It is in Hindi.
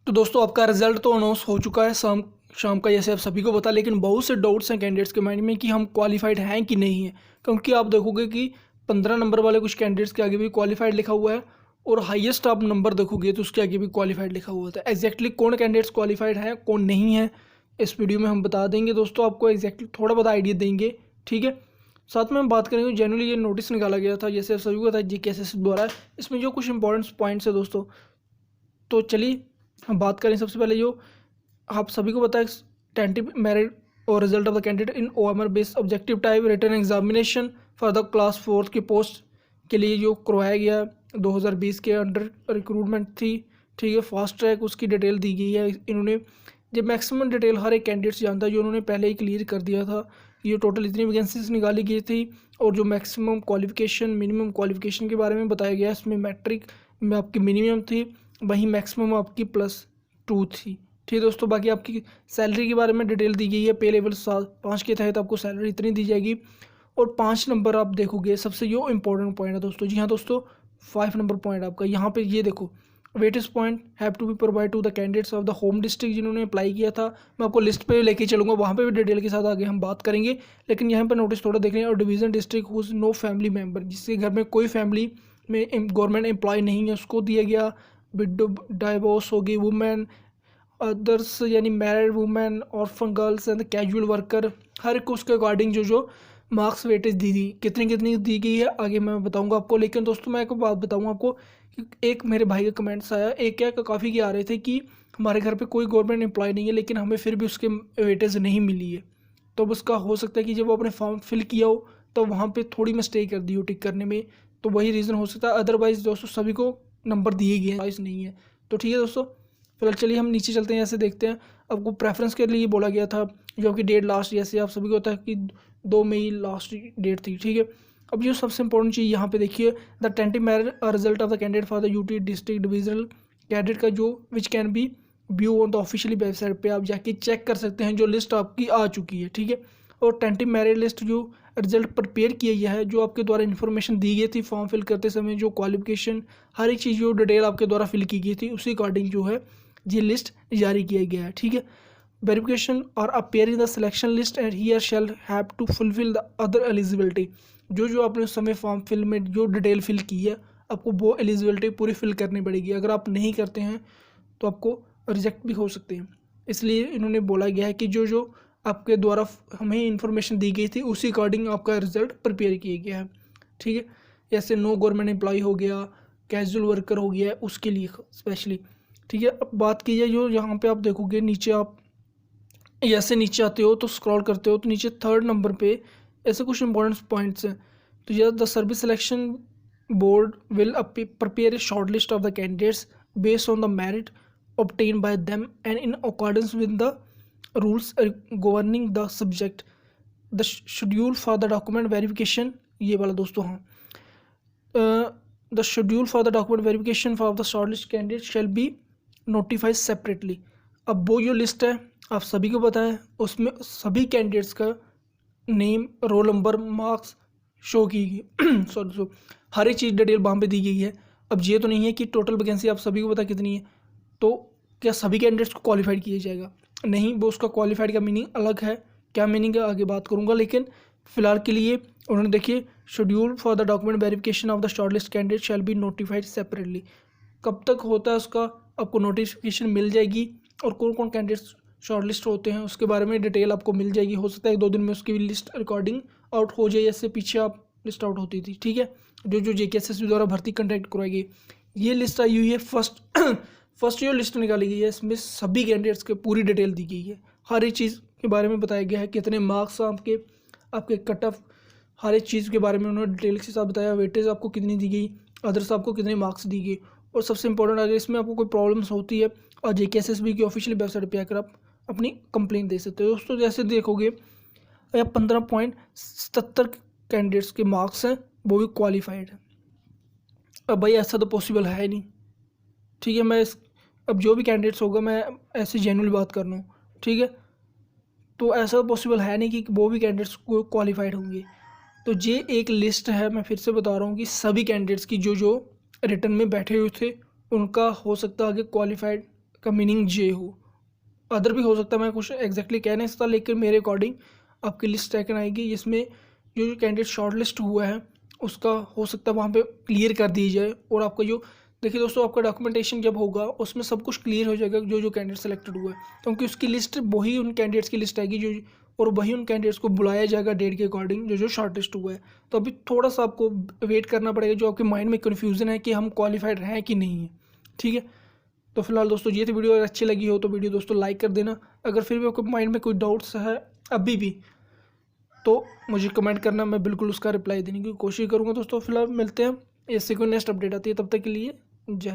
तो दोस्तों आपका रिजल्ट तो अनाउंस हो चुका है शाम शाम का, जैसे आप सभी को पता। लेकिन बहुत से डाउट्स हैं कैंडिडेट्स के माइंड में कि हम क्वालिफाइड हैं कि नहीं है, क्योंकि आप देखोगे कि 15 नंबर वाले कुछ कैंडिडेट्स के आगे भी क्वालिफाइड लिखा हुआ है और हाईएस्ट आप नंबर देखोगे तो उसके आगे भी क्वालिफाइड लिखा हुआ था। एग्जैक्टली कौन कैंडिडेट्स क्वालिफाइड हैं कौन नहीं है इस वीडियो में हम बता देंगे दोस्तों, आपको एग्जैक्टली थोड़ा बहुत आइडिया देंगे, ठीक है। साथ में हम बात करेंगे जनरली ये नोटिस निकाला गया था, जैसे आप सभी को पता है जीकेएसएससी द्वारा, इसमें जो कुछ इंपॉर्टेंट पॉइंट्स है दोस्तों। तो चलिए हम बात करें। सबसे पहले जो आप सभी को पता है टेंटिव मेरिट और result of the candidate in OMR based objective type written examination for the class 4 की पोस्ट के लिए जो करवाया गया 2020 के अंडर रिक्रूटमेंट थी, ठीक है। फास्ट ट्रैक उसकी डिटेल दी गई है। इन्होंने जब मैक्सिमम डिटेल हर एक कैंडिडेट जानता है, जो उन्होंने पहले ही क्लियर कर दिया था। ये टोटल इतनी वैकेंसीज निकाली गई थी और जो मैक्सिमम क्वालिफिकेशन मिनिमम क्वालिफिकेशन के बारे में बताया गया, इसमें मैट्रिक में आपकी मिनिमम थी, वहीं मैक्सिमम आपकी +2 थी, ठीक है दोस्तों। बाकी आपकी सैलरी के बारे में डिटेल दी गई है। पे लेवल 5 के तहत आपको सैलरी इतनी दी जाएगी। और 5 नंबर आप देखोगे सबसे जो इंपॉर्टेंट पॉइंट है दोस्तों, जी हाँ दोस्तों, 5 नंबर पॉइंट आपका यहाँ पे ये देखो, weightage point have to be provide to the candidates of the home district जिन्होंने अप्लाई किया था। मैं आपको लिस्ट पे लेके चलूँगा, वहाँ पे भी डिटेल के साथ आगे हम बात करेंगे। लेकिन यहाँ पर नोटिस थोड़ा देख लें। और division district whose no family member, जिसके घर में कोई फैमिली में गवर्नमेंट एम्प्लॉय नहीं है, उसको दिया गया। विडो डाइवोर्स होगी, वुमेन अदर्स यानी married women, orphan girls and casual worker, हर एक को उसके अकॉर्डिंग जो मार्क्स वेटेज दी कितनी कितनी दी गई है आगे मैं बताऊंगा आपको। लेकिन दोस्तों मैं एक बात बताऊंगा आपको कि एक मेरे भाई का कमेंट्स आया, एक क्या काफ़ी के आ रहे थे कि हमारे घर पे कोई गवर्नमेंट एम्प्लॉय नहीं है लेकिन हमें फिर भी उसके वेटेज नहीं मिली है। तो अब उसका हो सकता है कि जब वो अपने फॉर्म फिल किया हो तो वहाँ पे थोड़ी मिस्टेक कर दी हो टिक करने में, तो वही रीज़न हो सकता है। अदरवाइज़ दोस्तों सभी को नंबर दिए गए हैं, नहीं है। तो ठीक है दोस्तों, फिलहाल चलिए हम नीचे चलते हैं। ऐसे देखते हैं आपको प्रेफरेंस के लिए बोला गया था, जो कि डेट लास्ट, जैसे आप सभी को होता है कि 2 मई लास्ट डेट थी, ठीक है। अब जो सबसे इंपॉर्टेंट चीज़ यहाँ पे देखिए, the tentative merit result of the candidate for the UT district divisional candidate का जो which can be view on the officially website पे आप जाके चेक कर सकते हैं, जो लिस्ट आपकी आ चुकी है, ठीक है। और टेंटिव मेरिट लिस्ट जो रिजल्ट प्रिपेयर किया गया है, जो आपके द्वारा इन्फॉर्मेशन दी गई थी फॉर्म फिल करते समय, जो क्वालिफिकेशन हर एक चीज़ जो डिटेल आपके द्वारा फिल की गई थी, उसी अकॉर्डिंग जो है ये लिस्ट जारी किया गया है, ठीक है। वेरिफिकेशन और appear in the selection list and here shall have to fulfil the other eligibility, जो आपने उस समय फॉर्म फिल में जो डिटेल फिल की है आपको वो एलिजिबिलिटी पूरी फिल करनी पड़ेगी। अगर आप नहीं करते हैं तो आपको रिजेक्ट भी हो सकते हैं। इसलिए इन्होंने बोला गया है कि जो आपके द्वारा हमें इन्फॉर्मेशन दी गई थी उसी अकॉर्डिंग आपका रिजल्ट प्रिपेयर किया गया है, ठीक है। जैसे नो गवर्नमेंट एम्प्लॉय हो गया, कैजुअल वर्कर हो गया, उसके लिए स्पेशली, ठीक है। अब बात की जाए जो यहाँ पे आप देखोगे नीचे, आप ऐसे नीचे आते हो तो स्क्रॉल करते हो तो नीचे 3rd नंबर पे ऐसे कुछ इंपॉर्टेंट पॉइंट्स हैं। तो यह the service selection board will prepare a short list of the candidates based on the merit obtained by them and in accordance with the rules governing the subject. The schedule for the document verification, ये वाला दोस्तों, हाँ, the schedule for the document verification for the shortlist candidate shall be notified separately. अब वो जो लिस्ट है आप सभी को पता है, उसमें सभी कैंडिडेट्स का name, roll number, marks show की गई सॉरी हर एक चीज़ डिटेल वहाँ पे दी गई है। अब ये तो नहीं है कि टोटल वैकेंसी आप सभी को पता कितनी है, तो क्या सभी कैंडिडेट्स को क्वालिफाइड किया जाएगा? नहीं, वो उसका क्वालिफाइड का मीनिंग अलग है। क्या मीनिंग है आगे बात करूंगा, लेकिन फिलहाल के लिए उन्होंने देखिए schedule for the document verification of the shortlist candidate shall be notified separately. कब तक होता है उसका आपको नोटिफिकेशन मिल जाएगी, और कौन कौन कैंडिडेट्स शॉर्टलिस्ट होते हैं उसके बारे में डिटेल आपको मिल जाएगी। हो सकता है 1-2 दिन में उसकी लिस्ट रिकॉर्डिंग आउट हो जाए, जैसे पीछे आप लिस्ट आउट होती थी, ठीक है। जो जेकेएसएससी द्वारा भर्ती कंडक्ट करवाई गई, ये लिस्ट आई हुई है। फर्स्ट जो लिस्ट निकाली गई है इसमें सभी कैंडिडेट्स के पूरी डिटेल दी गई है, हर एक चीज़ के बारे में बताया गया है, कितने मार्क्स आपके कट ऑफ, हर एक चीज़ के बारे में उन्होंने डिटेल के साथ बताया। वेटेज आपको कितनी दी गई, अदर्स आपको कितने मार्क्स दी गई, और सबसे इंपॉर्टेंट अगर इसमें आपको कोई प्रॉब्लम्स होती है और जेकेएसएसबी की ऑफिशियल वेबसाइट पर आकर आप अपनी कंप्लेंट दे सकते हो दोस्तों। जैसे देखोगे 15.77 कैंडिडेट्स के मार्क्स हैं, वो भी क्वालिफाइड है। अब भाई ऐसा तो पॉसिबल है नहीं, ठीक है। मैं अब जो भी कैंडिडेट्स होगा मैं ऐसे जेन्युइन बात कर रहा हूँ, ठीक है। तो ऐसा पॉसिबल है नहीं कि वो भी कैंडिडेट्स को क्वालिफाइड होंगे। तो ये एक लिस्ट है, मैं फिर से बता रहा हूँ कि सभी कैंडिडेट्स की जो रिटर्न में बैठे हुए थे उनका हो सकता है आगे क्वालिफाइड का मीनिंग जे हो। अदर भी हो सकता है, मैं कुछ एग्जैक्टली कह नहीं सकता, लेकिन मेरे अकॉर्डिंग आपकी लिस्ट सेकंड आएगी जिसमें जो कैंडिडेट शॉर्ट लिस्ट हुआ है उसका हो सकता है वहाँ पे क्लियर कर दी जाए। और आपका जो देखिए दोस्तों, आपका डॉक्यूमेंटेशन जब होगा उसमें सब कुछ क्लियर हो जाएगा जो जो कैंडिडेट सेलेक्टेड हुआ है, क्योंकि उसकी लिस्ट वही उन कैंडिडेट्स की लिस्ट आएगी जो, और वही उन कैंडिडेट्स को बुलाया जाएगा डेट के अकॉर्डिंग जो जो शॉर्ट लिस्ट हुआ है। तो अभी थोड़ा सा आपको वेट करना पड़ेगा, जो आपके माइंड में कन्फ्यूज़न है कि हम क्वालिफाइड हैं कि नहीं है। ठीक है, तो फिलहाल दोस्तों ये थी वीडियो, अगर अच्छी लगी हो तो वीडियो दोस्तों लाइक कर देना। अगर फिर भी आपके माइंड में कोई डाउट्स है अभी भी तो मुझे कमेंट करना, मैं बिल्कुल उसका रिप्लाई देने की कोशिश करूँगा। दोस्तों फिलहाल मिलते हैं, इससे कोई नेक्स्ट अपडेट आती है, तब तक के लिए जय।